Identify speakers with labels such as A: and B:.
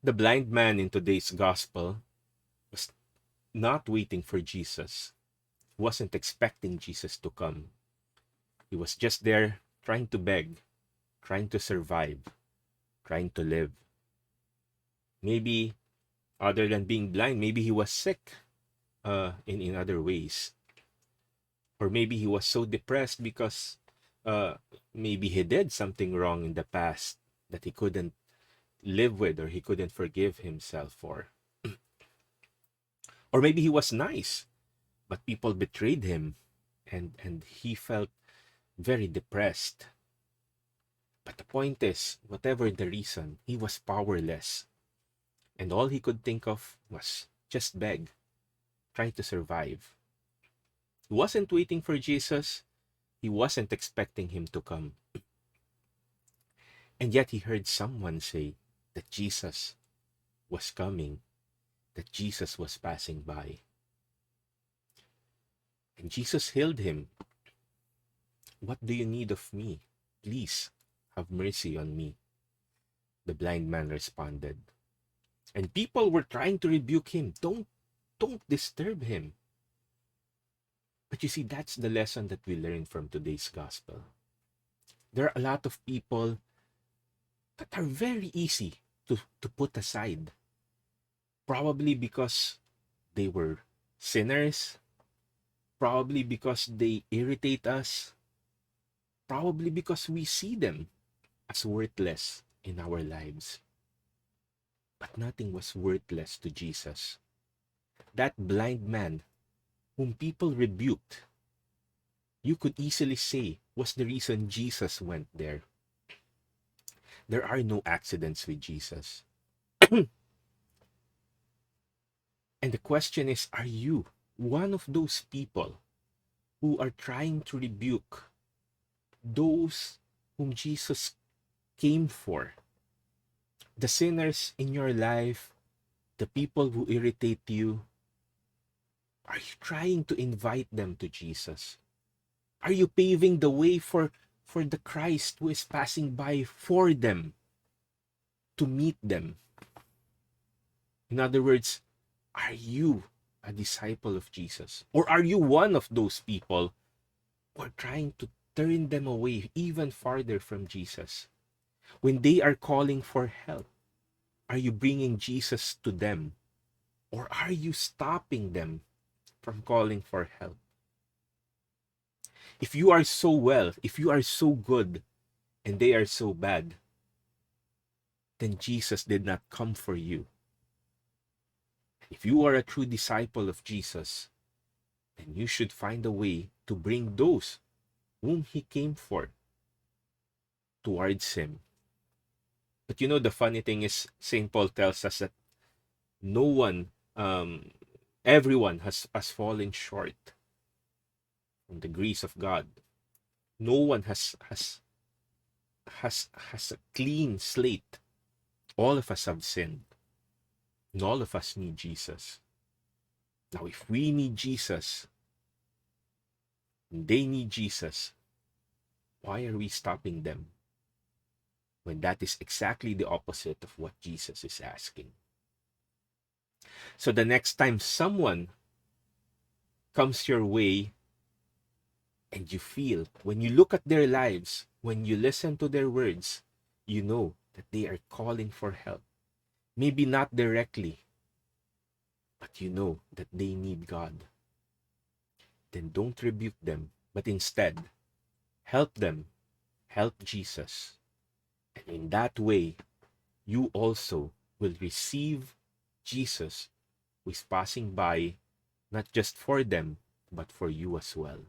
A: The blind man in today's gospel was not waiting for Jesus, wasn't expecting Jesus to come. He was just there trying to beg, trying to survive, trying to live. Maybe other than being blind, maybe he was sick in other ways. Or maybe he was so depressed because uh, maybe he did something wrong in the past that he couldn't live with or he couldn't forgive himself for. Or maybe he was nice, but people betrayed him and he felt very depressed. But the point is, whatever the reason, he was powerless. And all he could think of was just beg, try to survive. He wasn't waiting for Jesus. He wasn't expecting him to come. And yet he heard someone say that Jesus was coming, that Jesus was passing by. And Jesus healed him. What do you need of me? Please have mercy on me. The blind man responded. And people were trying to rebuke him. Don't disturb him. But you see, that's the lesson that we learn from today's gospel. There are a lot of people that are very easy to put aside. Probably because they were sinners. Probably because they irritate us. Probably because we see them as worthless in our lives. But nothing was worthless to Jesus. That blind man whom people rebuked, you could easily say was the reason Jesus went there. There are no accidents with Jesus. And the question is, are you one of those people who are trying to rebuke those whom Jesus came for? The sinners in your life, the people who irritate you, are you trying to invite them to Jesus? Are you paving the way for the Christ who is passing by for them to meet them? In other words, are you a disciple of Jesus? Or are you one of those people who are trying to turn them away even farther from Jesus? When they are calling for help, are you bringing Jesus to them? Or are you stopping them from calling for help? If you are so well, if you are so good, and they are so bad, then Jesus did not come for you. If you are a true disciple of Jesus, then you should find a way to bring those whom he came for towards him. But you know, the funny thing is, St. Paul tells us that no one, everyone has fallen short from the grace of God. No one has a clean slate. All of us have sinned. And all of us need Jesus. Now, if we need Jesus, and they need Jesus, why are we stopping them? When that is exactly the opposite of what Jesus is asking. So the next time someone comes your way and you feel, when you look at their lives, when you listen to their words, you know that they are calling for help. Maybe not directly, but you know that they need God. Then don't rebuke them, but instead, help them, help Jesus. And in that way, you also will receive Jesus who is passing by, not just for them, but for you as well.